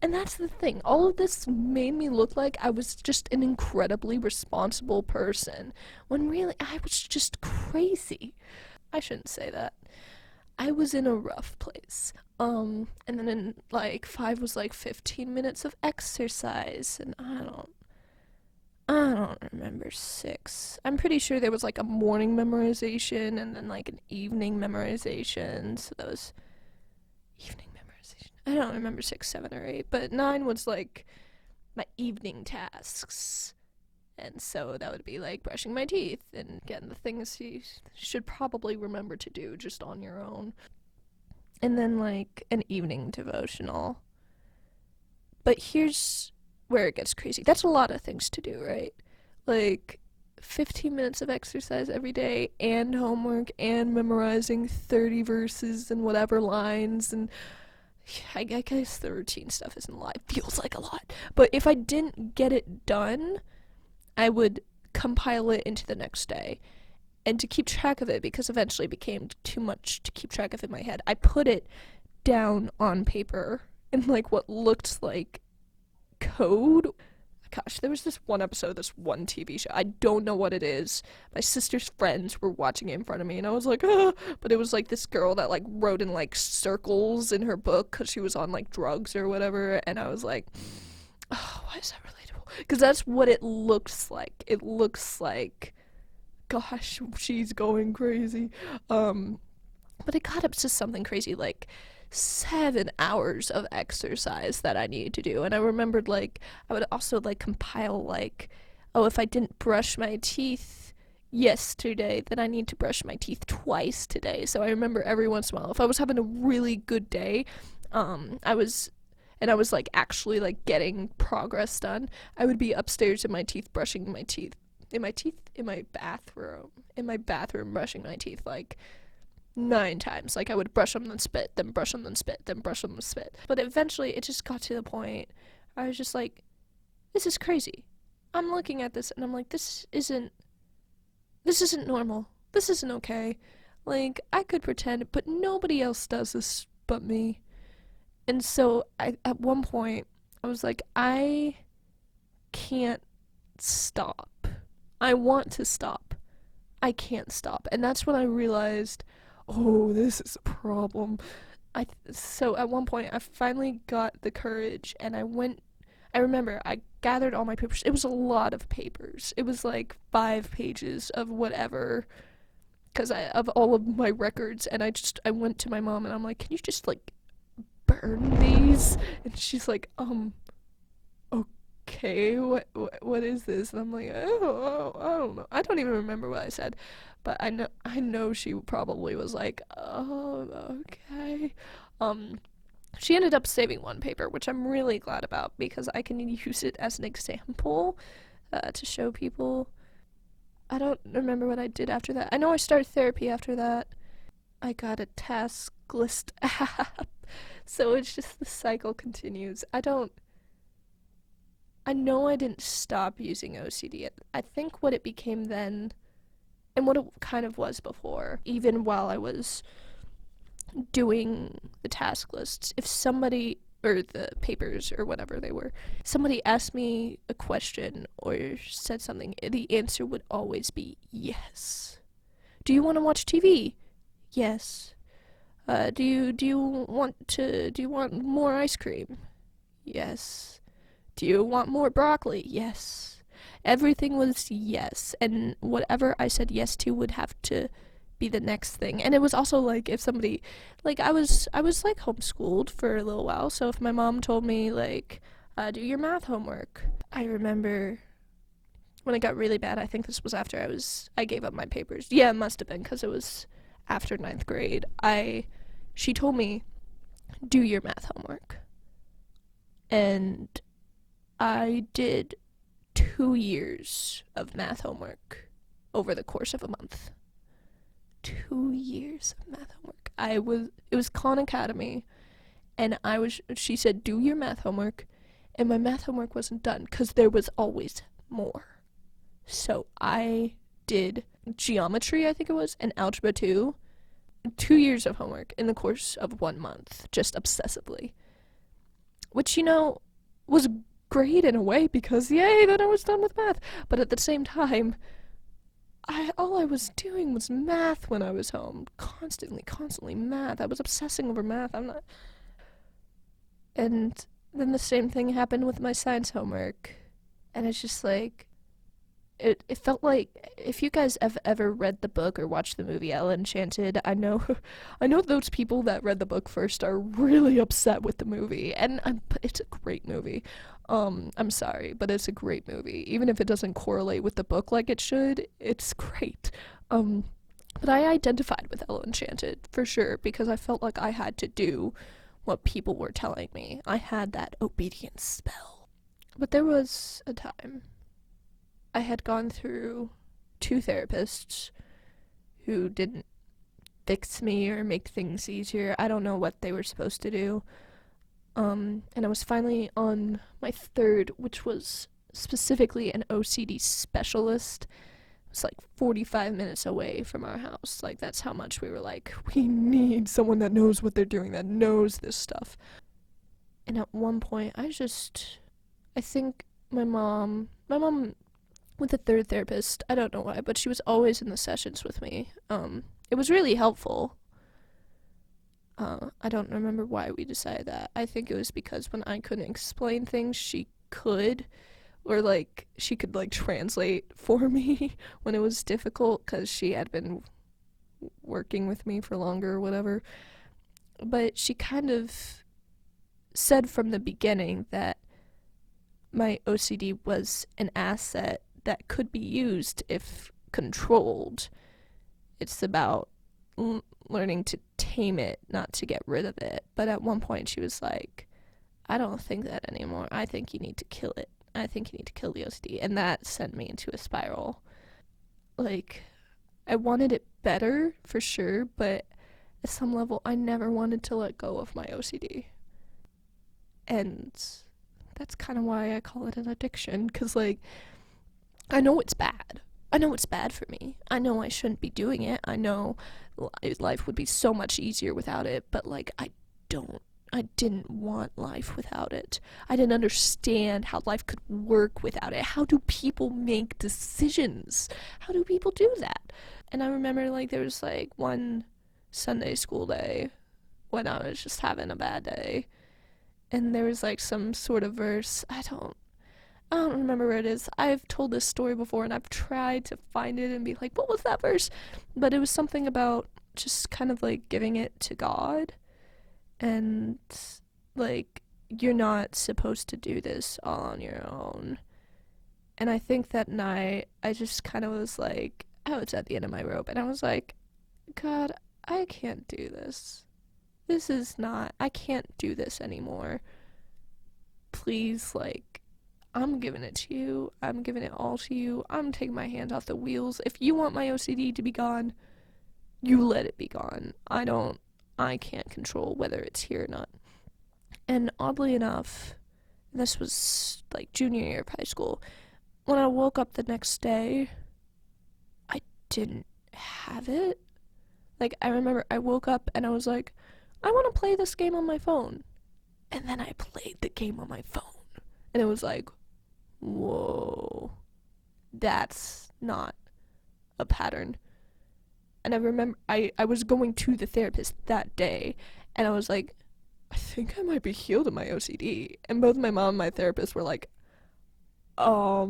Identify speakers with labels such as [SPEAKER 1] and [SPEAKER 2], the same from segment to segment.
[SPEAKER 1] And that's the thing. All of this made me look like I was just an incredibly responsible person, when really I was just crazy. I shouldn't say that. I was in a rough place. And then in like 5 was like 15 minutes of exercise, and I don't remember 6. I'm pretty sure there was like a morning memorization and then like an evening memorization. So that was evening memorization. I don't remember 6, 7, or 8, but 9 was like my evening tasks. And so that would be like brushing my teeth and getting the things you should probably remember to do just on your own. And then like an evening devotional. But here's where it gets crazy. That's a lot of things to do, right? Like 15 minutes of exercise every day and homework and memorizing 30 verses and whatever lines, and I guess the routine stuff isn't a lot. It feels like a lot. But if I didn't get it done, I would compile it into the next day. And to keep track of it, because eventually it became too much to keep track of in my head, I put it down on paper in like what looked like code. Gosh, there was this one episode, this one TV show. I don't know what it is. My sister's friends were watching it in front of me, and I was like, ah. But it was like this girl that like wrote in like circles in her book because she was on like drugs or whatever, and I was like, oh, why is that relatable? Because that's what it looks like. It looks like, gosh, she's going crazy. But it got up to something crazy like 7 hours of exercise that I needed to do. And I remembered like I would also like compile like, oh, if I didn't brush my teeth yesterday, then I need to brush my teeth twice today. So I remember every once in a while, if I was having a really good day, I was like actually like getting progress done, I would be upstairs in my teeth brushing my teeth. In my bathroom brushing my teeth like 9 times. Like I would brush them, then spit, then brush them, then spit, then brush them, then spit. But eventually it just got to the point I was just like, this is crazy. I'm looking at this and I'm like, this isn't normal. This isn't okay. Like, I could pretend, but nobody else does this but me. And so at one point I was like, I can't stop. I want to stop. I can't stop. And that's when I realized, oh, this is a problem. So at one point I finally got the courage and I remember I gathered all my papers. It was a lot of papers. It was like 5 pages of whatever, of all of my records, and I went to my mom and I'm like, can you just like burn these? And she's like, okay, what is this? And I'm like, oh, I don't know. I don't even remember what I said, but I know she probably was like, oh, okay. She ended up saving one paper, which I'm really glad about because I can use it as an example to show people. I don't remember what I did after that. I know I started therapy after that. I got a task list app, so it's just the cycle continues. I know I didn't stop using OCD. I think what it became then, and what it kind of was before, even while I was doing the task lists, if somebody, or the papers, or whatever they were, somebody asked me a question or said something, the answer would always be yes. Do you want to watch TV? Yes. Do you want more ice cream? Yes. Do you want more broccoli? Yes. Everything was yes, and whatever I said yes to would have to be the next thing. And it was also like, if somebody, like, I was like homeschooled for a little while, so if my mom told me like, do your math homework, I remember when it got really bad, I think this was after I gave up my papers. Yeah, it must have been because it was after 9th grade. She told me, do your math homework, and I did 2 years of math homework over the course of a month. 2 years of math homework. It was Khan Academy, and she said, do your math homework, and my math homework wasn't done because there was always more. So I did geometry, I think it was, and algebra 2. 2 years of homework in the course of 1 month, just obsessively. which, was great in a way because, yay, then I was done with math. But at the same time, all I was doing was math when I was home. Constantly math. I was obsessing over math. And then the same thing happened with my science homework. And it's just like, it felt like, if you guys have ever read the book or watched the movie Enchanted, I know I know those people that read the book first are really upset with the movie, and it's a great movie. I'm sorry, but it's a great movie. Even if it doesn't correlate with the book like it should, it's great. Um, but I identified with Enchanted for sure because I felt like I had to do what people were telling me. I had that obedience spell. But there was a time I had gone through two therapists who didn't fix me or make things easier. I don't know what they were supposed to do. And I was finally on my third, which was specifically an OCD specialist. It was like 45 minutes away from our house. Like, that's how much we were like, we need someone that knows what they're doing, that knows this stuff. And at one point, I think my mom with the third therapist, I don't know why, but she was always in the sessions with me. It was really helpful. I don't remember why we decided that. I think it was because when I couldn't explain things, she could, or like she could like translate for me when it was difficult because she had been working with me for longer or whatever. But she kind of said from the beginning that my OCD was an asset that could be used if controlled. It's about learning to tame it, not to get rid of it. But at one point she was like, I don't think that anymore. I think you need to kill it. I think you need to kill the OCD. And that sent me into a spiral. Like, I wanted it better for sure, but at some level I never wanted to let go of my OCD. And that's kind of why I call it an addiction, because like, I know it's bad. I know it's bad for me. I know I shouldn't be doing it. I know life would be so much easier without it, but like, I didn't want life without it. I didn't understand how life could work without it. How do people make decisions? How do people do that? And I remember like there was like one Sunday school day when I was just having a bad day, and there was like some sort of verse. I don't remember where it is. I've told this story before and I've tried to find it and be like, what was that verse? But it was something about just kind of like giving it to God, and like, you're not supposed to do this all on your own. And I think that night I just kind of was like, I was at the end of my rope and I was like, God, I can't do this. I can't do this anymore. Please, like, I'm giving it to you. I'm giving it all to you. I'm taking my hand off the wheels. If you want my OCD to be gone, you let it be gone. I can't control whether it's here or not. And oddly enough, this was like junior year of high school, when I woke up the next day, I didn't have it. Like, I remember I woke up and I was like, I want to play this game on my phone. And then I played the game on my phone. And it was like, whoa, that's not a pattern. And I remember I was going to the therapist that day, and I was like, I think I might be healed of my OCD. And both my mom and my therapist were like, they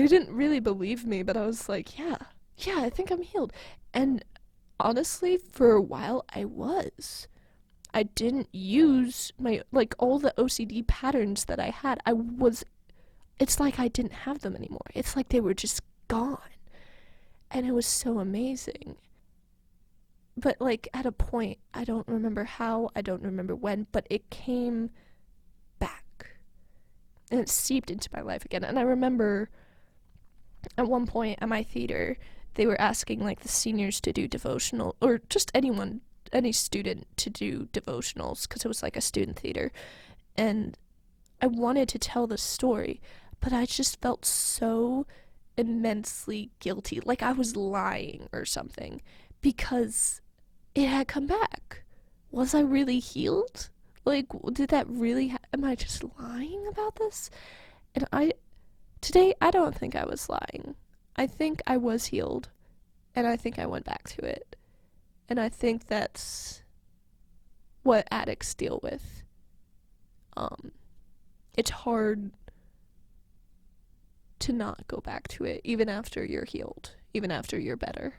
[SPEAKER 1] didn't really believe me, but I was like, yeah, I think I'm healed. And honestly, for a while, I was. I didn't use my, like, all the OCD patterns that I had. It's like I didn't have them anymore. It's like they were just gone. And it was so amazing. But, like, at a point, I don't remember how, I don't remember when, but it came back. And it seeped into my life again. And I remember at one point at my theater, they were asking, like, the seniors to do devotional, or just any student to do devotionals, because it was like a student theater. And I wanted to tell the story, but I just felt so immensely guilty, like I was lying or something, because it had come back. Was I really healed? Like, did that really am I just lying about this? And today, I don't think I was lying. I think I was healed, and I think I went back to it. And I think that's what addicts deal with. It's hard to not go back to it, even after you're healed, even after you're better.